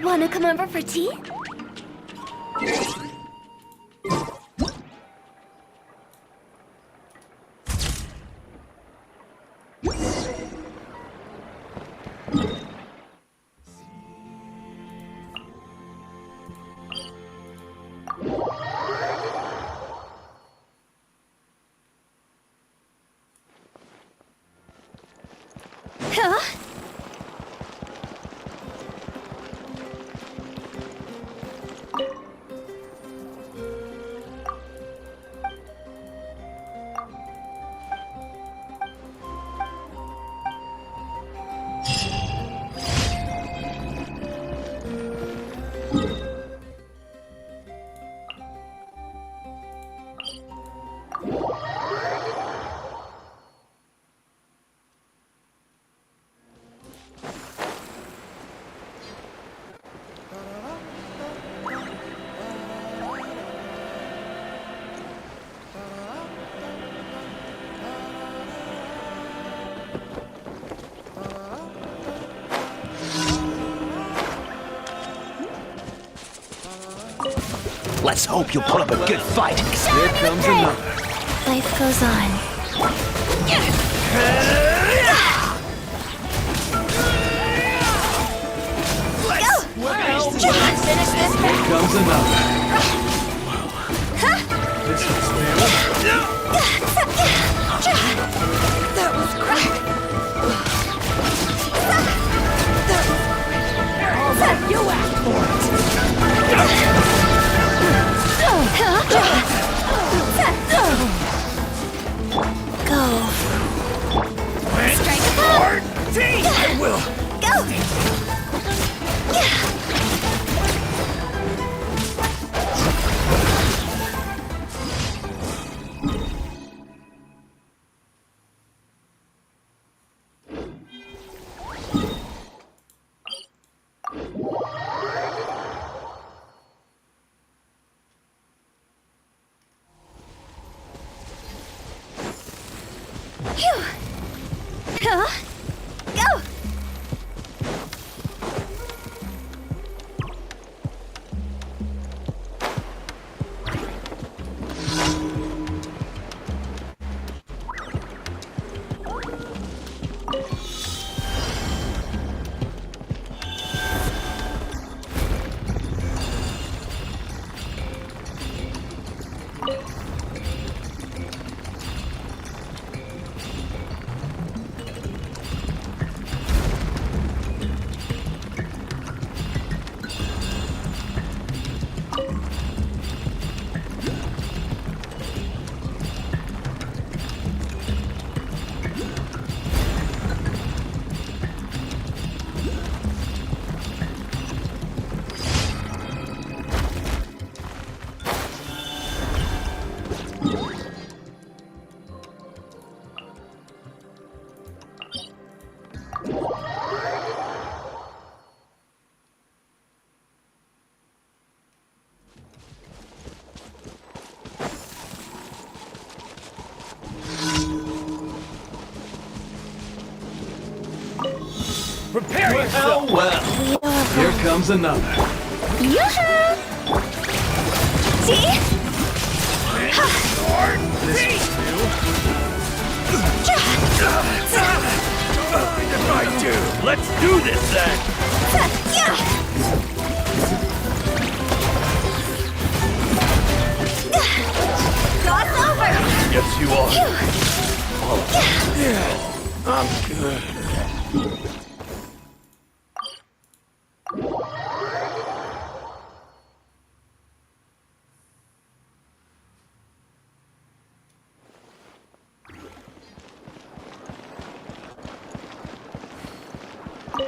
Wanna come over for tea? Huh? Let's hope you'll put up a good fight. Here comes another. Life goes on. Finish this. Here comes another. This is That was crack. You asked for it. Go. Strike hard. I will. Go. Phew. Huh? Go. Prepare yourself! Well, here comes another. Yoo-hoo! See? This if I do, let's do this then! God's over! Yes, you are. Yeah, I'm good.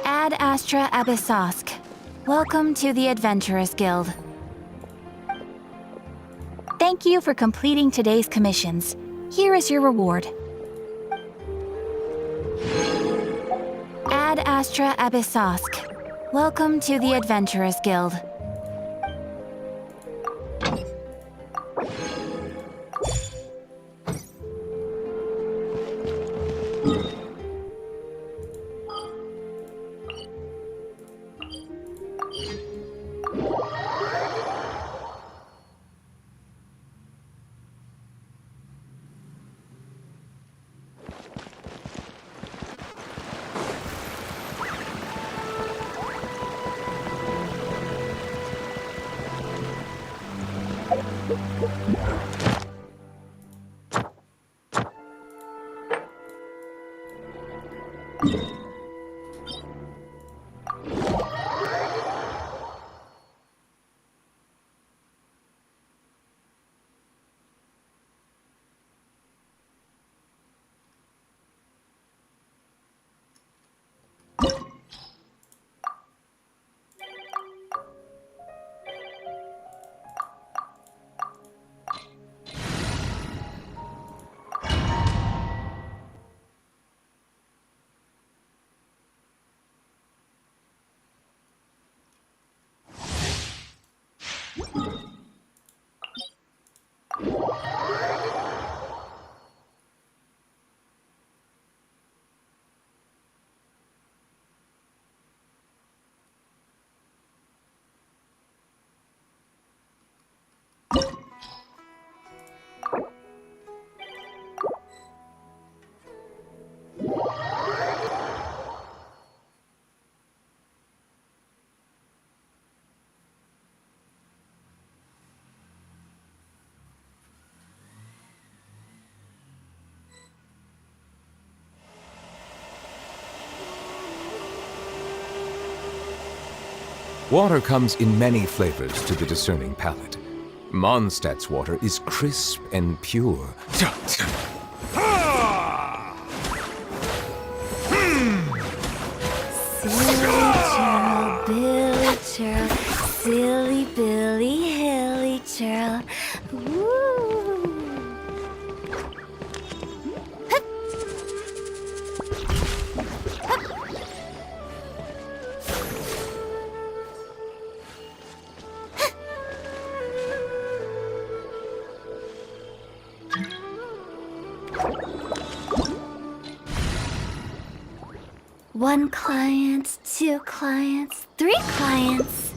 Ad Astra Abyssosk. Welcome to the Adventurers Guild. Thank you for completing today's commissions. Here is your reward. Ad Astra Abyssosk. Welcome to the Adventurers Guild. Water comes in many flavors to the discerning palate. Mondstadt's water is crisp and pure. Billy Churl, silly Billy Hilly Churl. Woo! One client, two clients, three clients.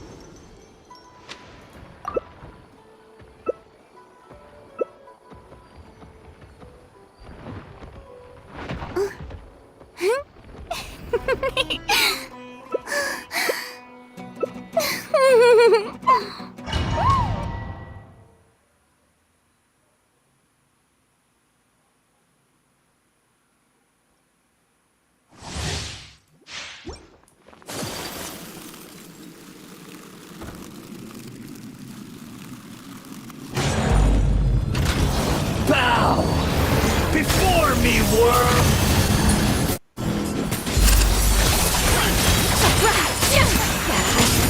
Bow! Before me, worm!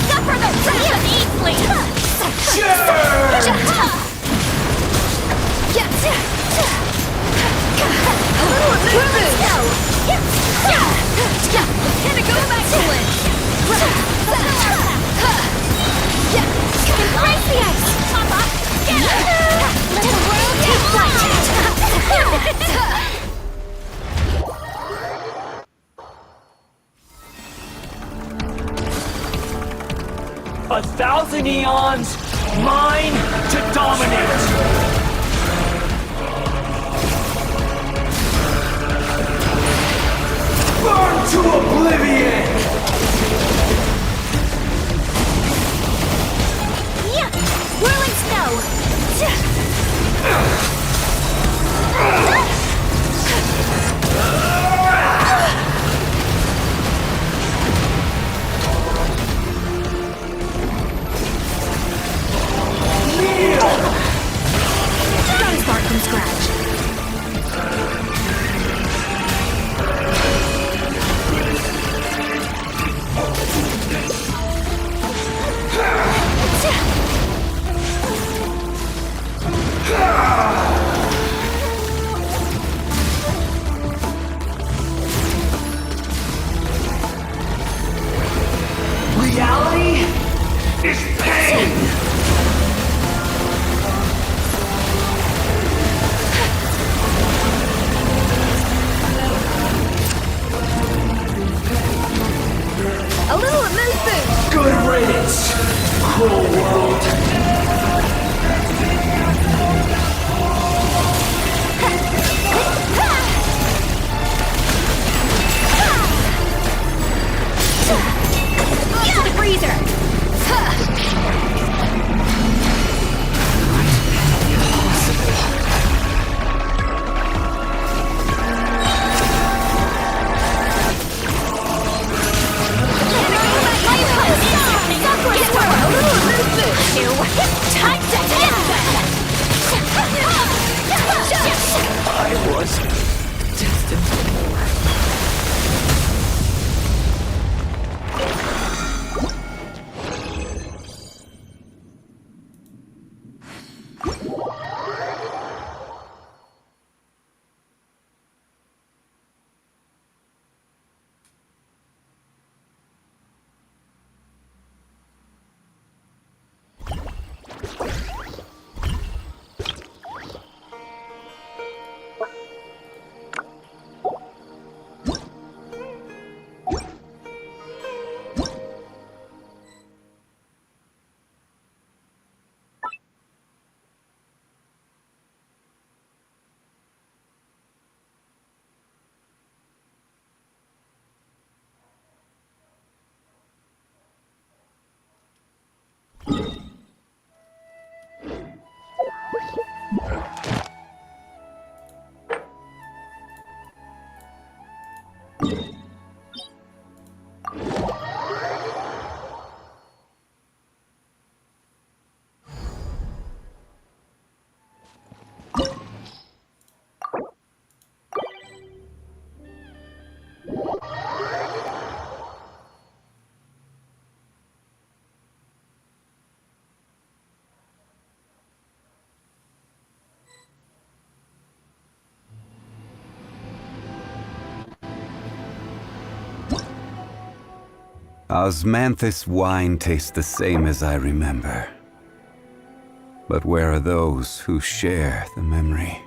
Suffer the wrath of Eastling! A little of movement! Gonna go back to it! Embrace the ice! Papa! Let the world take flight! 1,000 eons, mine to dominate! Burn to oblivion! Yeah! Whirling snow! Gotta start from scratch. Reality is pain! A little mood boost! Good riddance, cruel world! To the freezer! Osmanthus wine tastes the same as I remember. But where are those who share the memory?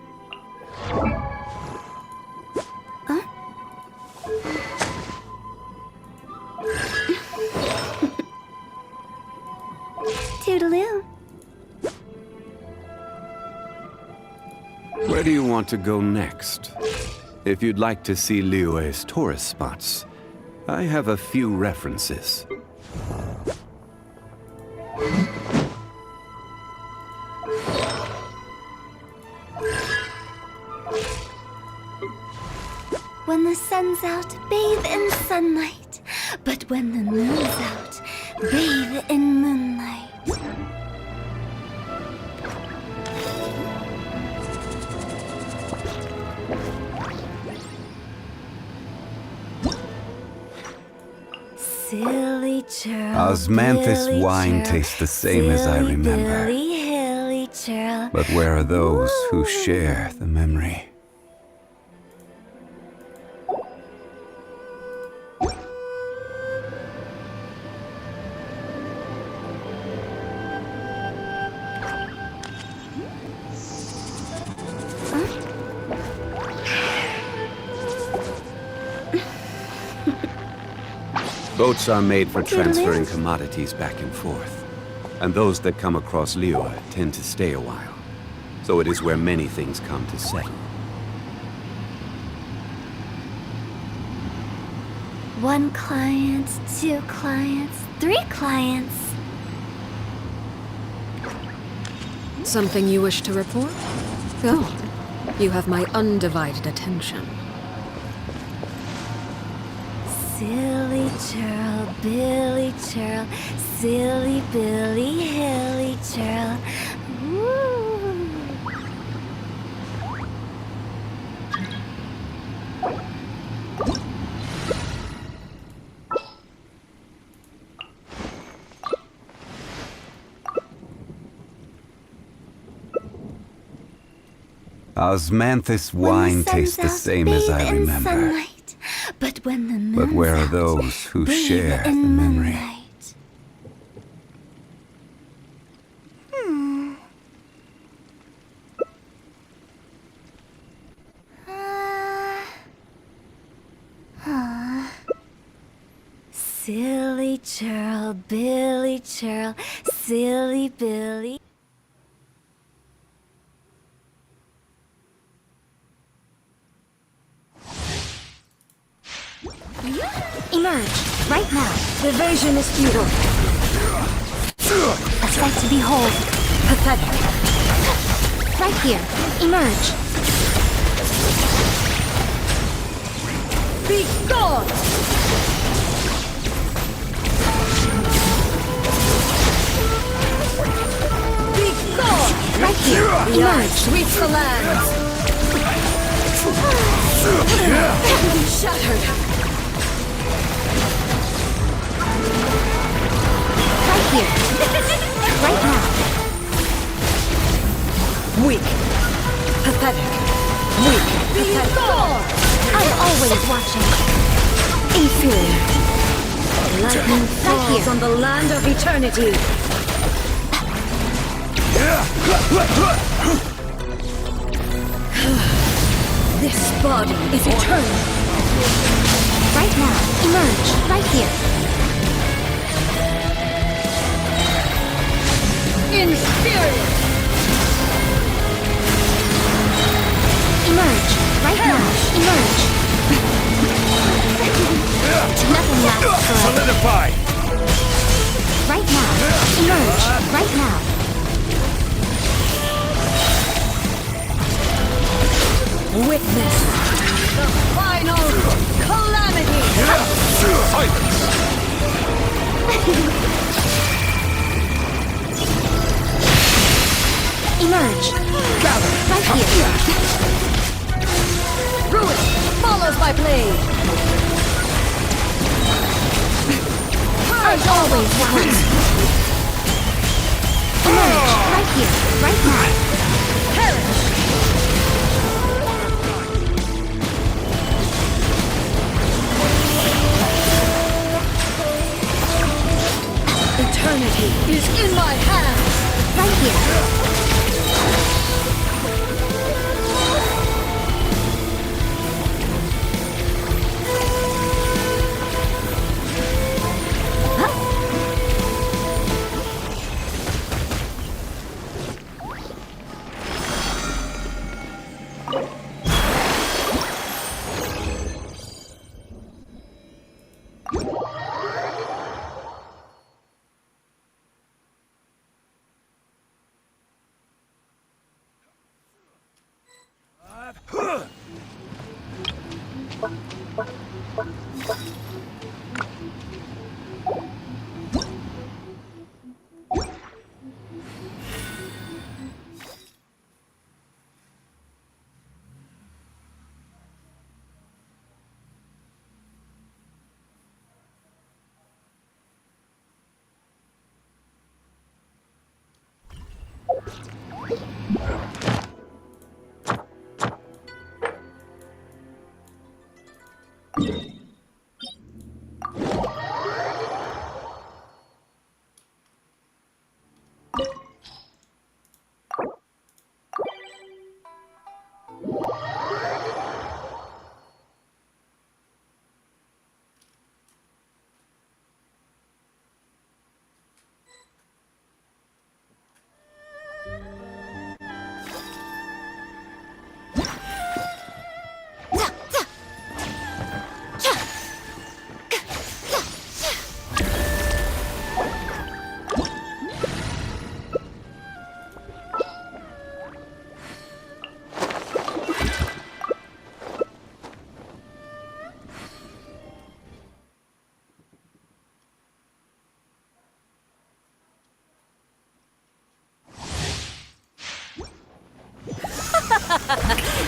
Toodaloo. Where do you want to go next? If you'd like to see Liyue's tourist spots, I have a few references. When the sun's out, bathe in sunlight. But when the moon's out, bathe in moonlight. Silly churl, Osmanthus Billy wine churl, tastes the same as I silly remember. Billy, hilly churl. But where are those who share the memory? Boats are made for transferring commodities back and forth. And those that come across Liyue tend to stay a while. So it is where many things come to settle. One client, two clients, three clients. Something you wish to report? Go on. You have my undivided attention. Silly churl, Billy churl, silly Billy, hilly churl. Woo. Osmanthus wine tastes the same as I remember. Sunlight. But when the moon's But where are out, those who bathe share the in memory? moonlight. Silly churl, Billy churl, silly Billy. Emerge, right now. Evasion is futile. A sight to behold. Pathetic. Right here. Emerge. Be gone! Be gone! Right here. The eye Emerge. sweeps the land. Shattered. Right here. Right now. Weak. Pathetic. Weak. Pathetic. I'm always watching. Inferior. Lightning Right falls here. on the land of eternity. This body is eternal. Right now. Emerge. Right here. Inferior. Emerge. Right now. Emerge. Nothing lasts forever. Solidify! Right now. Emerge. Right now. Witness the final calamity. Silence! Emerge. Right here. Ruin follows my blade. I'm always watching. Emerge. Right here. Right now. Perish. Eternity is in my hands! Right here.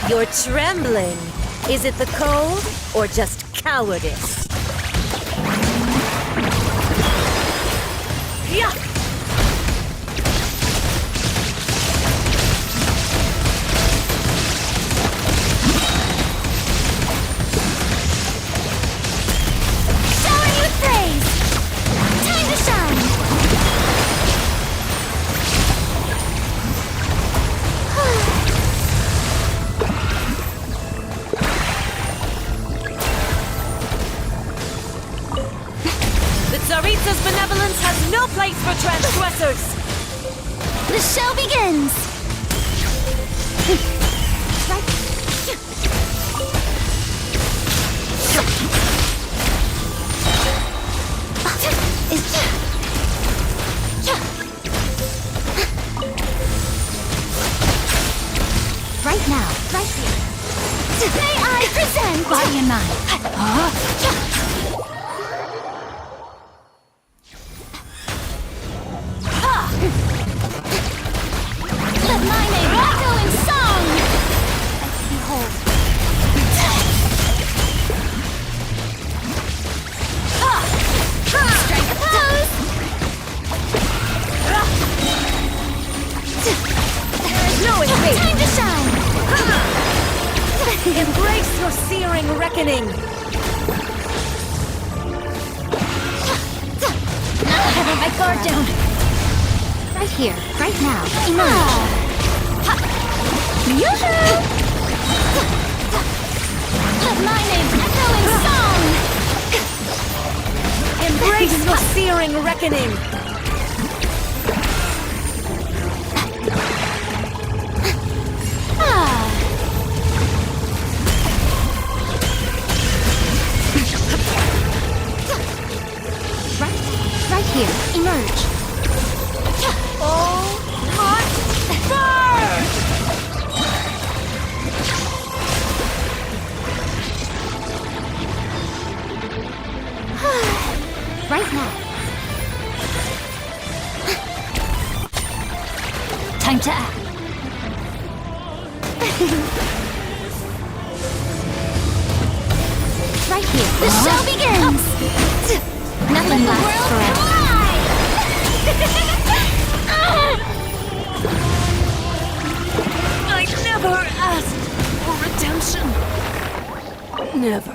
You're trembling. Is it the cold or just cowardice? Yeah! Showering with praise! Time to shine! The Tsaritsa's benevolence has no place for transgressors! The show begins! Right now, right here. Today I present Body and Mind. Let my name echo in song! Behold. Strike a pose! There's no escape! Time to shine! Embrace your searing reckoning! Having my guard down. Right here, right now. Emerge. Yoo-hoo! Let my name echo in song! Embrace your searing reckoning! Right here, emerge. Oh, hot burn! Right now. Time to act. Right here, the show begins! Nothing lasts forever. I never asked for redemption. Never.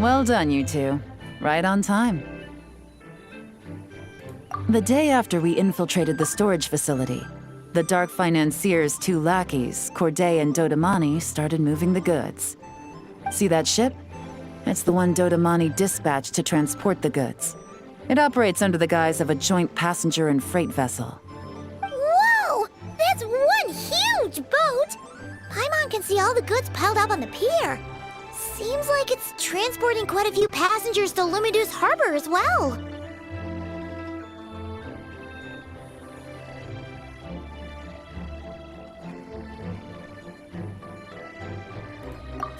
Well done, you two. Right on time. The day after we infiltrated the storage facility, the Dark Financier's two lackeys, Corday and Dodamani, started moving the goods. See that ship? It's the one Dodamani dispatched to transport the goods. It operates under the guise of a joint passenger and freight vessel. Whoa! That's one huge boat! Paimon can see all the goods piled up on the pier. Seems like it's transporting quite a few passengers to Lumidus Harbor as well.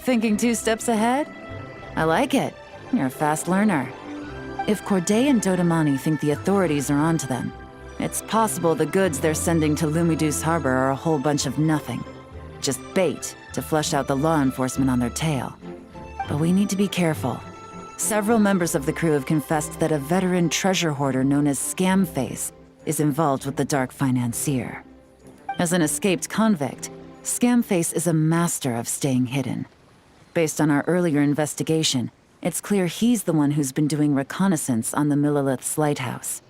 Thinking 2 steps ahead? I like it. You're a fast learner. If Corday and Dodamani think the authorities are onto them, it's possible the goods they're sending to Lumidus Harbor are a whole bunch of nothing. Just bait to flush out the law enforcement on their tail. But we need to be careful. Several members of the crew have confessed that a veteran treasure hoarder known as Scamface is involved with the Dark Financier. As an escaped convict, Scamface is a master of staying hidden. Based on our earlier investigation, it's clear he's the one who's been doing reconnaissance on the Millilith's lighthouse.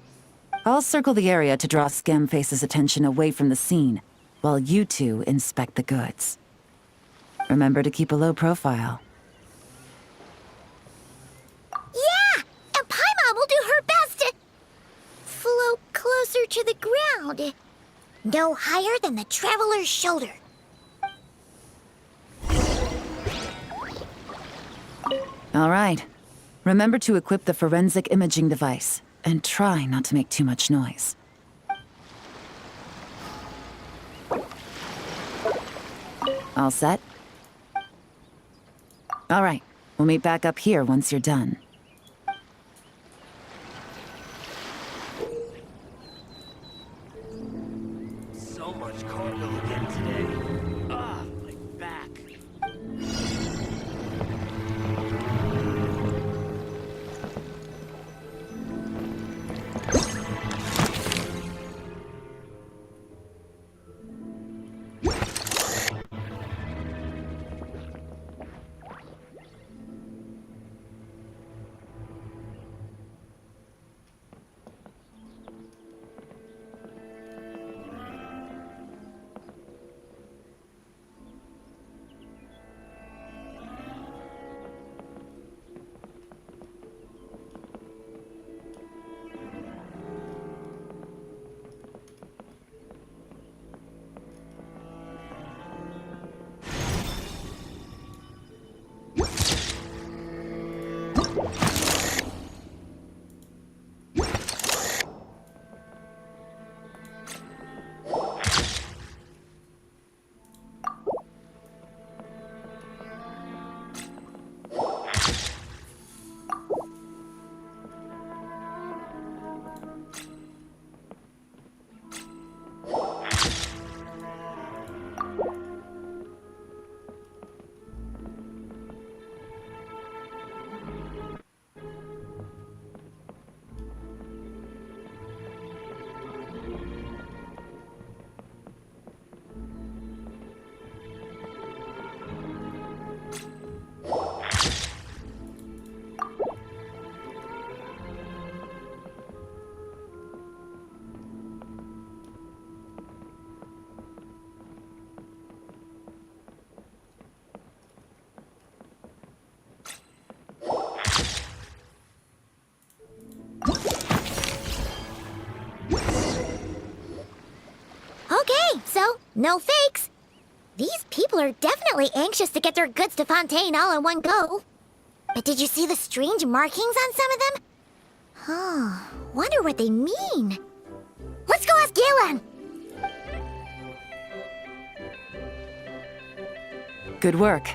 I'll circle the area to draw Scamface's attention away from the scene, while you two inspect the goods. Remember to keep a low profile. Yeah! And Paimon will do her best to float closer to the ground. No higher than the traveler's shoulder. All right. Remember to equip the forensic imaging device, and try not to make too much noise. All set? All right. We'll meet back up here once you're done. So much cargo again today. Ah, my back. Okay, so no fakes. These people are definitely anxious to get their goods to Fontaine all in one go. But did you see the strange markings on some of them? Huh, wonder what they mean. Let's go ask Galen! Good work.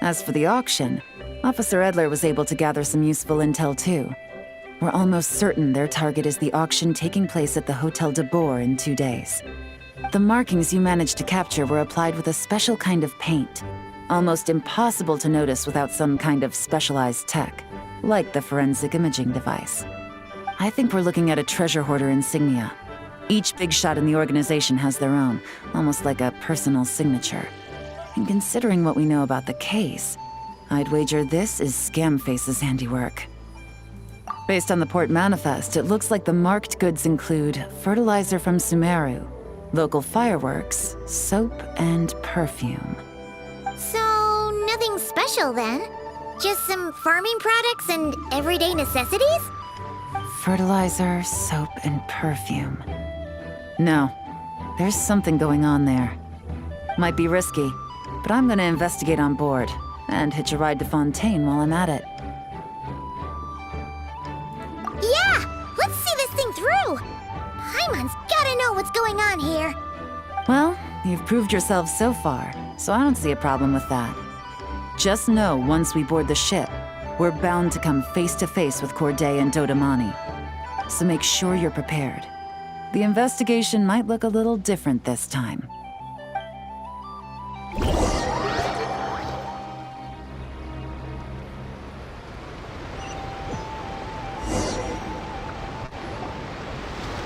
As for the auction, Officer Edler was able to gather some useful intel too. We're almost certain their target is the auction taking place at the Hotel de Boer in 2 days. The markings you managed to capture were applied with a special kind of paint, almost impossible to notice without some kind of specialized tech, like the forensic imaging device. I think we're looking at a treasure hoarder insignia. Each big shot in the organization has their own, almost like a personal signature. And considering what we know about the case, I'd wager this is Scamface's handiwork. Based on the port manifest, it looks like the marked goods include fertilizer from Sumeru, local fireworks, soap, and perfume. So, nothing special then? Just some farming products and everyday necessities? Fertilizer, soap, and perfume. No, there's something going on there. Might be risky, but I'm gonna investigate on board and hitch a ride to Fontaine while I'm at it. Yeah! Let's see this thing through! Paimon's gotta know what's going on here. Well, you've proved yourself so far, so I don't see a problem with that. Just know once we board the ship, we're bound to come face to face with Corday and Dodamani. So make sure you're prepared. The investigation might look a little different this time.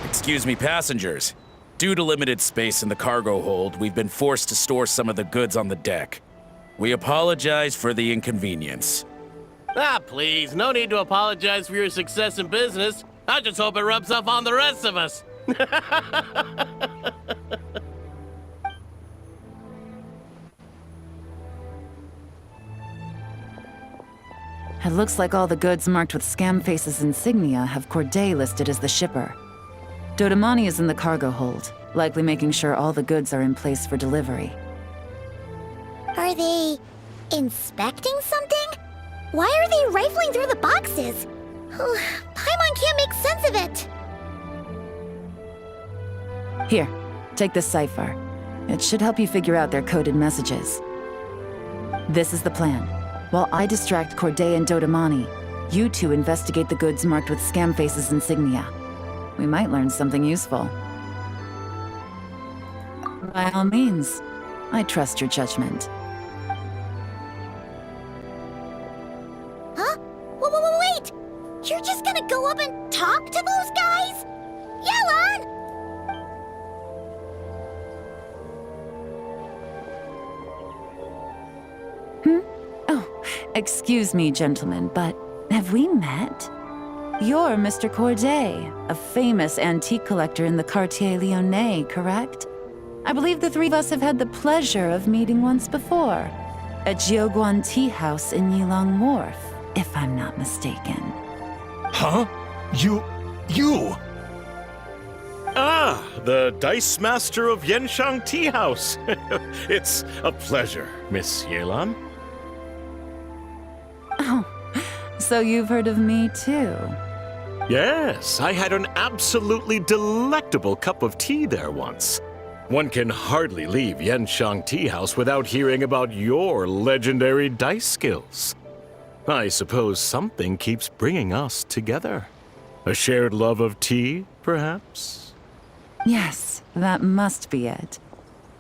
Excuse me, passengers. Due to limited space in the cargo hold, we've been forced to store some of the goods on the deck. We apologize for the inconvenience. Ah, please, no need to apologize for your success in business. I just hope it rubs off on the rest of us. It looks like all the goods marked with Scamface's insignia have Corday listed as the shipper. Dodamani is in the cargo hold, likely making sure all the goods are in place for delivery. Are they inspecting something? Why are they rifling through the boxes? Paimon can't make sense of it. Here, take this cipher. It should help you figure out their coded messages. This is the plan. While I distract Corday and Dodamani, you two investigate the goods marked with Scamface's insignia. We might learn something useful. By all means, I trust your judgment. Huh? Wait! You're just gonna go up and talk to those guys? Yelan! Oh, excuse me, gentlemen, but have we met? You're Mr. Corday, a famous antique collector in the Quartier Lyonnais, correct? I believe the three of us have had the pleasure of meeting once before, at Jiuguan Tea House in Yilong Wharf, if I'm not mistaken. Huh? You... Ah, the Dice Master of Yenshang Tea House. It's a pleasure, Miss Yelan. Oh, so you've heard of me too? Yes, I had an absolutely delectable cup of tea there once. One can hardly leave Yenshang Tea House without hearing about your legendary dice skills. I suppose something keeps bringing us together. A shared love of tea, perhaps? Yes, that must be it.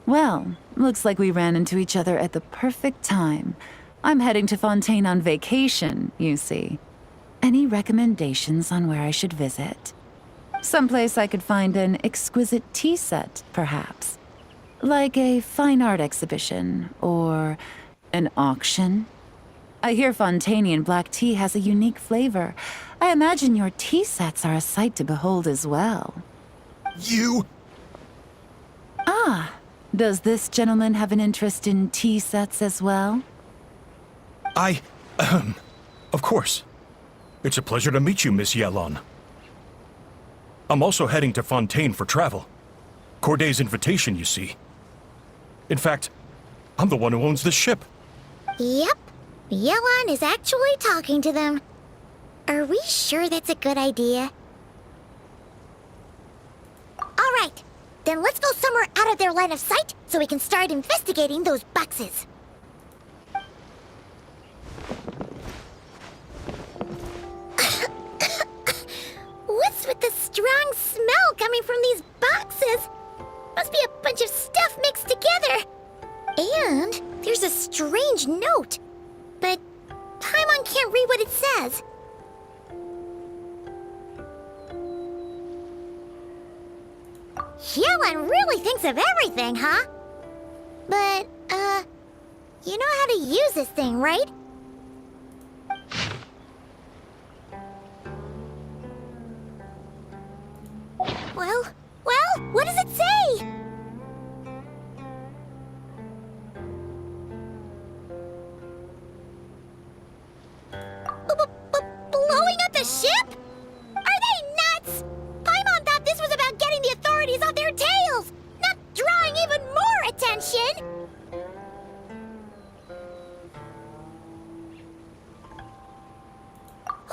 Well, looks like we ran into each other at the perfect time. I'm heading to Fontaine on vacation, you see. Any recommendations on where I should visit? Someplace I could find an exquisite tea set, perhaps. Like a fine art exhibition, or an auction. I hear Fontainian black tea has a unique flavor. I imagine your tea sets are a sight to behold as well. You... Ah, does this gentleman have an interest in tea sets as well? Of course. It's a pleasure to meet you, Miss Yelan. I'm also heading to Fontaine for travel. Corday's invitation, you see. In fact, I'm the one who owns this ship. Yep. Yelan is actually talking to them. Are we sure that's a good idea? Alright, then let's go somewhere out of their line of sight so we can start investigating those boxes. What's with the strong smell coming from these boxes? Must be a bunch of stuff mixed together. And there's a strange note. But Paimon can't read what it says. Yelan really thinks of everything, huh? But, you know how to use this thing, right? Well, what does it say? Blowing up the ship? Are they nuts? Paimon thought this was about getting the authorities off their tails, not drawing even more attention.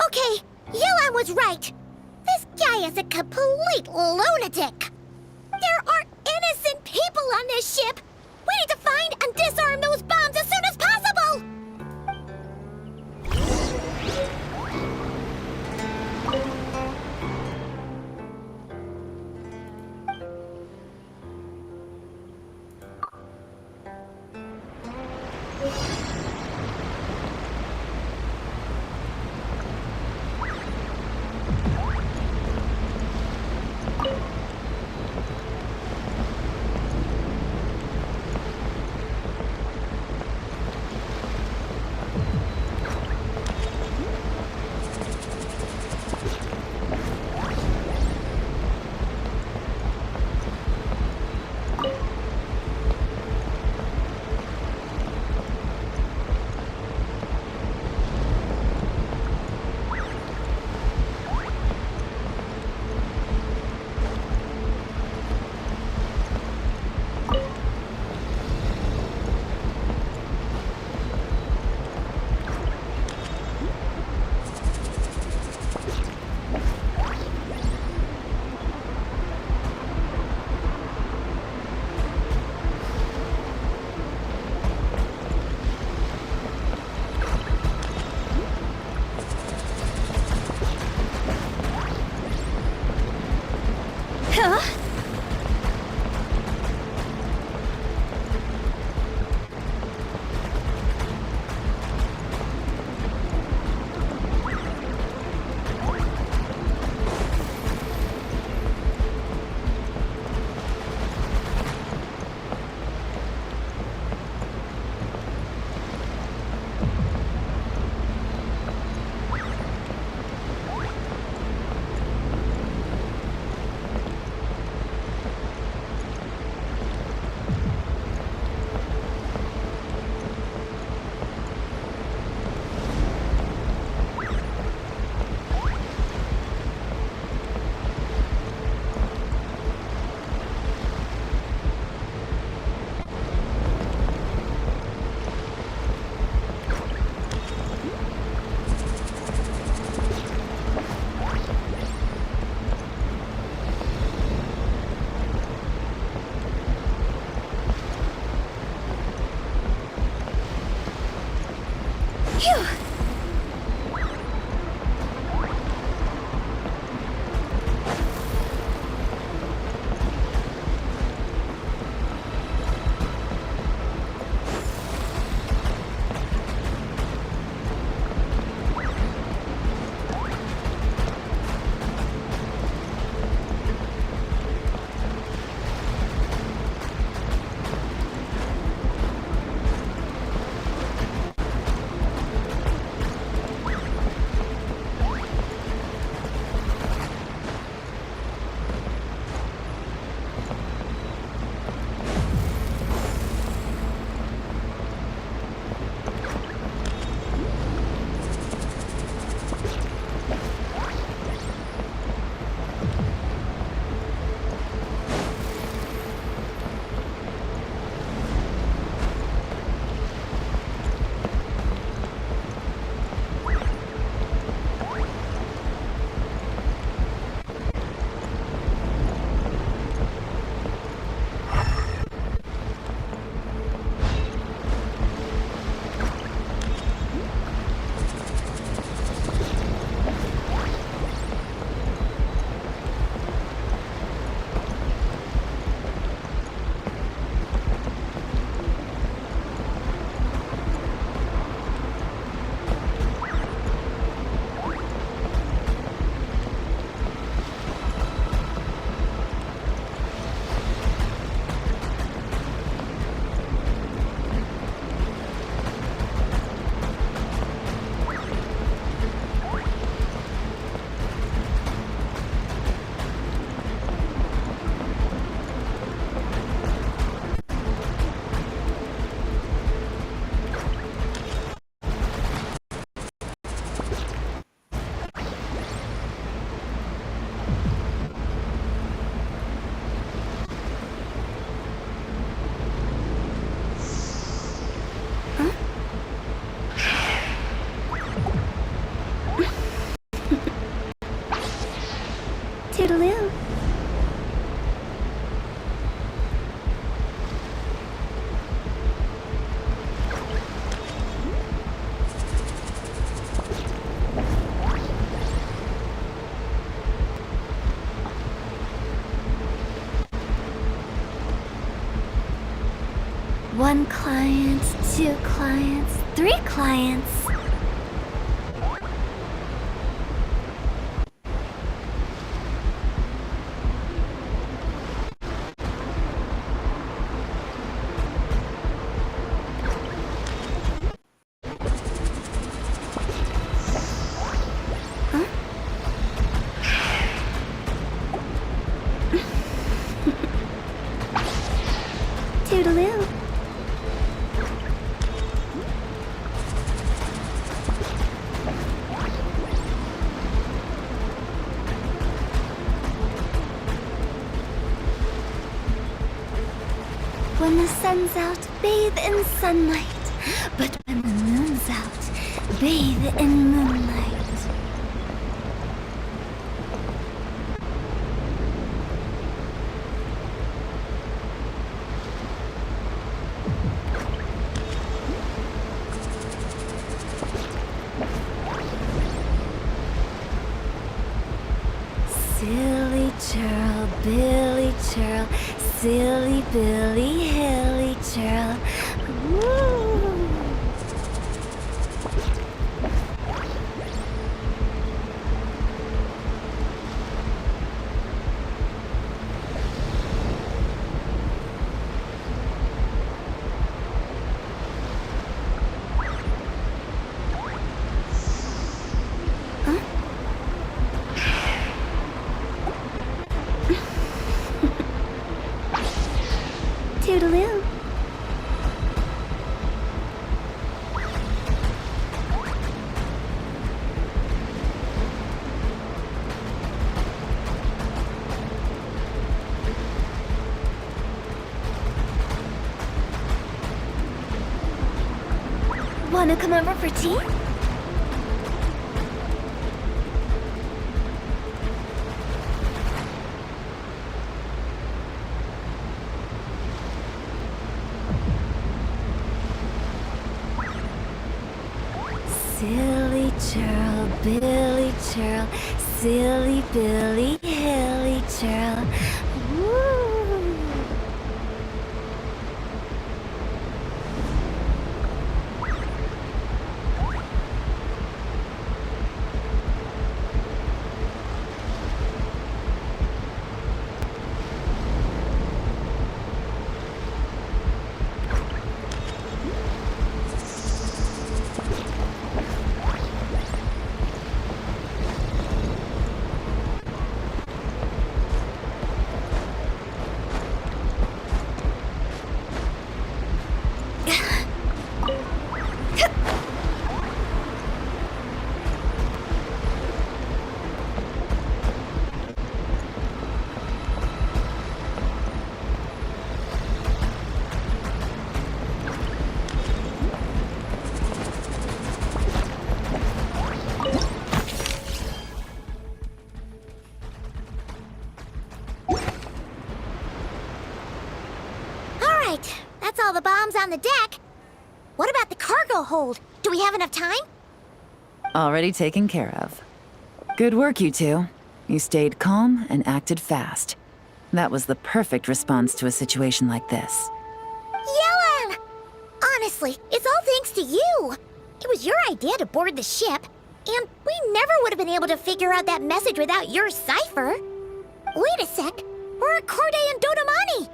Okay, Yuan was right. This guy is a complete lunatic. There are innocent people on this ship. We need to find and disarm those bombs as soon as possible. Toodaloo. One client, 2 clients, 3 clients. Toodaloo. When the sun's out, bathe in sunlight. But when the moon's out, bathe in moonlight. Silly churl, Billy churl, silly Billy, hilly churl. Woo! Toodaloo. Wanna come over for tea? Silly churl, Billy churl, silly Billy, hilly churl. Woo! That's all the bombs on the deck. What about the cargo hold? Do we have enough time? Already taken care of. Good work, you two. You stayed calm and acted fast. That was the perfect response to a situation like this. Yellen! Honestly, it's all thanks to you. It was your idea to board the ship, and we never would have been able to figure out that message without your cipher. Wait a sec. We're at Corday and Dodamani.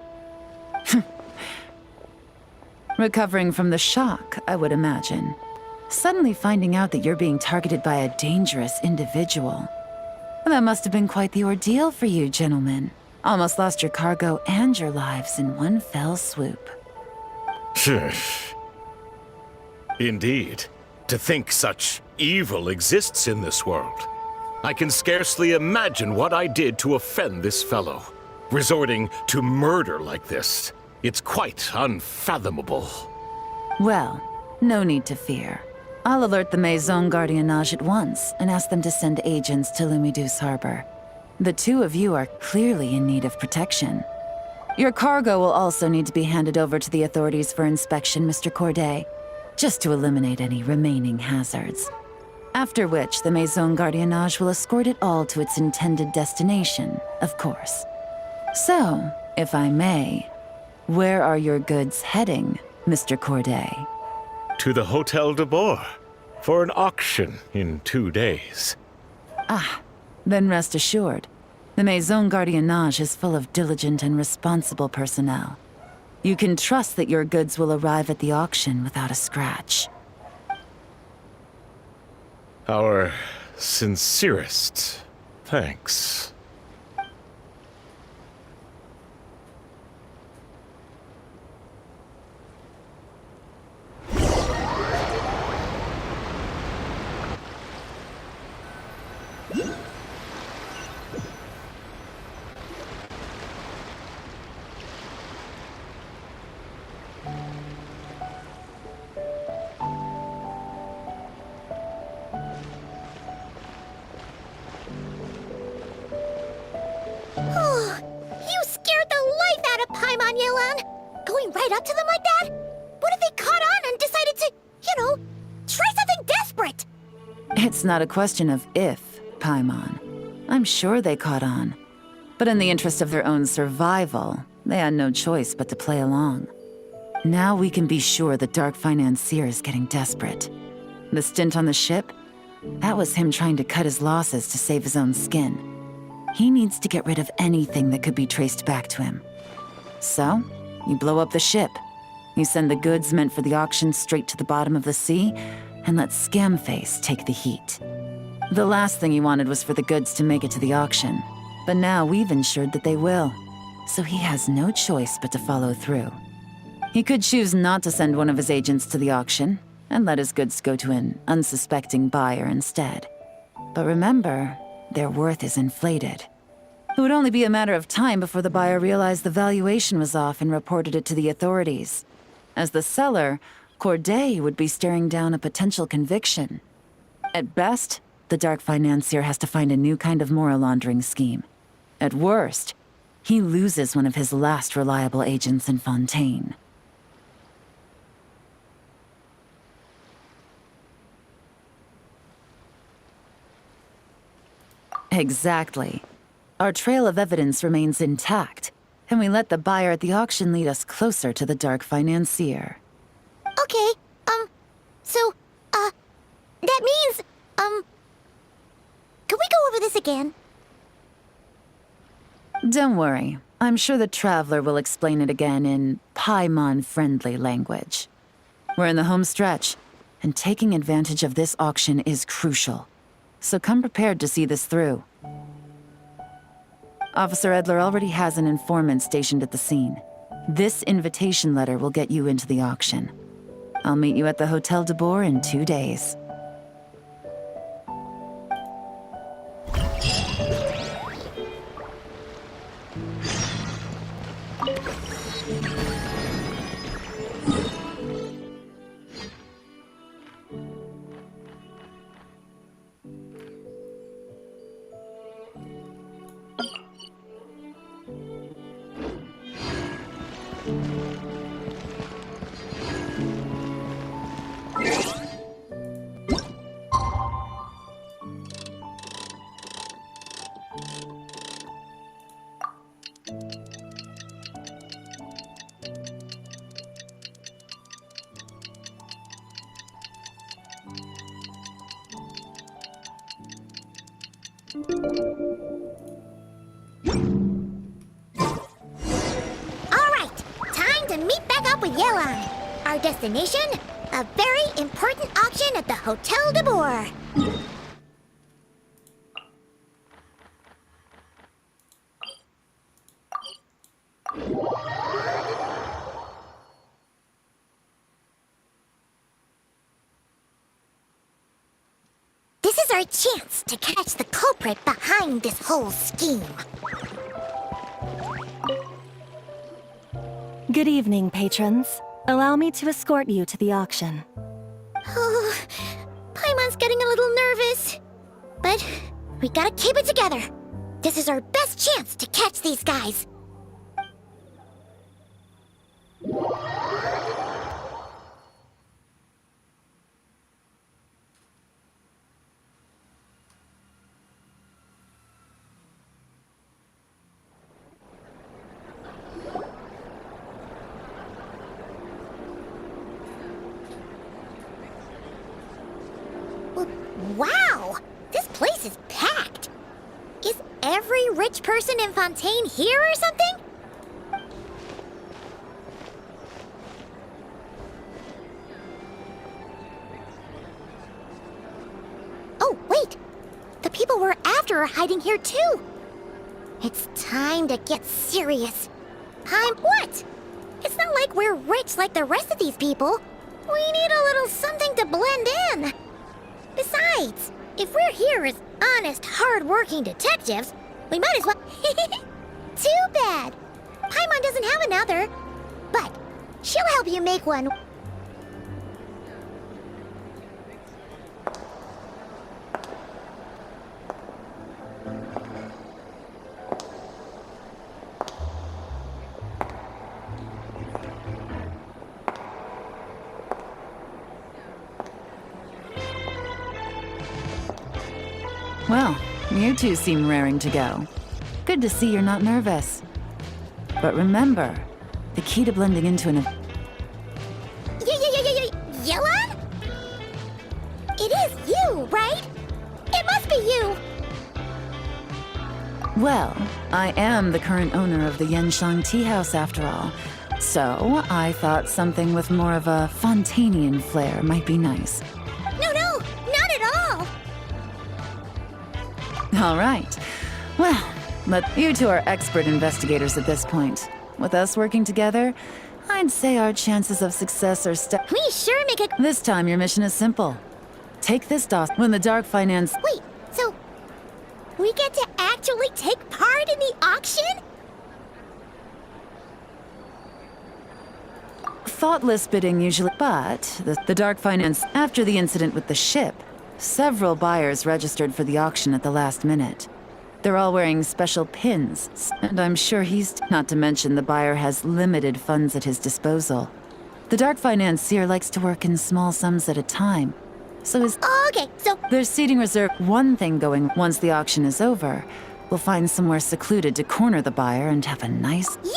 Recovering from the shock, I would imagine. Suddenly finding out that you're being targeted by a dangerous individual. That must have been quite the ordeal for you, gentlemen. Almost lost your cargo and your lives in one fell swoop. Indeed. To think such evil exists in this world. I can scarcely imagine what I did to offend this fellow. Resorting to murder like this. It's quite unfathomable. Well, no need to fear. I'll alert the Maison Gardiennage at once and ask them to send agents to Lumiduce Harbor. The two of you are clearly in need of protection. Your cargo will also need to be handed over to the authorities for inspection, Mr. Corday, just to eliminate any remaining hazards. After which, the Maison Gardiennage will escort it all to its intended destination, of course. So, if I may, where are your goods heading, Mr. Corday? To the Hotel de Boer, for an auction in 2 days. Ah, then rest assured. The Maison Gardiennage is full of diligent and responsible personnel. You can trust that your goods will arrive at the auction without a scratch. Our sincerest thanks. You scared the life out of Paimon, Yelan! Going right up to them like that? What if they caught on and decided to, try something desperate? It's not a question of if, Paimon. I'm sure they caught on. But in the interest of their own survival, they had no choice but to play along. Now we can be sure the Dark Financier is getting desperate. The stint on the ship? That was him trying to cut his losses to save his own skin. He needs to get rid of anything that could be traced back to him. So, you blow up the ship. You send the goods meant for the auction straight to the bottom of the sea, and let Scamface take the heat. The last thing he wanted was for the goods to make it to the auction, but now we've ensured that they will, so he has no choice but to follow through. He could choose not to send one of his agents to the auction, and let his goods go to an unsuspecting buyer instead. But remember, their worth is inflated. It would only be a matter of time before the buyer realized the valuation was off and reported it to the authorities. As the seller, Corday would be staring down a potential conviction. At best, the Dark Financier has to find a new kind of moral laundering scheme. At worst, he loses one of his last reliable agents in Fontaine. Exactly. Our trail of evidence remains intact, and we let the buyer at the auction lead us closer to the Dark Financier. Okay, that means, can we go over this again? Don't worry. I'm sure the Traveler will explain it again in Paimon-friendly language. We're in the home stretch, and taking advantage of this auction is crucial. So come prepared to see this through. Officer Edler already has an informant stationed at the scene. This invitation letter will get you into the auction. I'll meet you at the Hotel de Boer in 2 days. Alright, time to meet back up with Yelan. Our destination? A very important auction at the Hotel de Boer. This is our chance to catch the culprit behind this whole scheme. Good evening, patrons. Allow me to escort you to the auction. Oh, Paimon's getting a little nervous. But we gotta keep it together. This is our best chance to catch these guys. Wow! This place is packed! Is every rich person in Fontaine here or something? Oh, wait! The people we're after are hiding here too! It's time to get serious. What? It's not like we're rich like the rest of these people. We need a little something to blend in. Besides, if we're here as honest, hard-working detectives, we might as well... Too bad. Paimon doesn't have another. But she'll help you make one. Well, you two seem raring to go. Good to see you're not nervous. But remember, the key to blending into an... Yelan? It is you, right? It must be you! Well, I am the current owner of the Genshin Tea House after all. So, I thought something with more of a Fontainian flair might be nice. No, not at all! All right. Well, you two are expert investigators at this point. With us working together, I'd say our chances of success are We sure make a... This time, your mission is simple. Take this dossier when the Dark Finance... Wait, so... we get to actually take part in the auction? Thoughtless bidding usually... But the Dark Finance... After the incident with the ship, several buyers registered for the auction at the last minute. They're all wearing special pins, and I'm sure he's... Not to mention the buyer has limited funds at his disposal. The Dark Financier likes to work in small sums at a time, so his... Okay, so... There's seating reserve. One thing going once the auction is over, we'll find somewhere secluded to corner the buyer and have a nice... Yeah!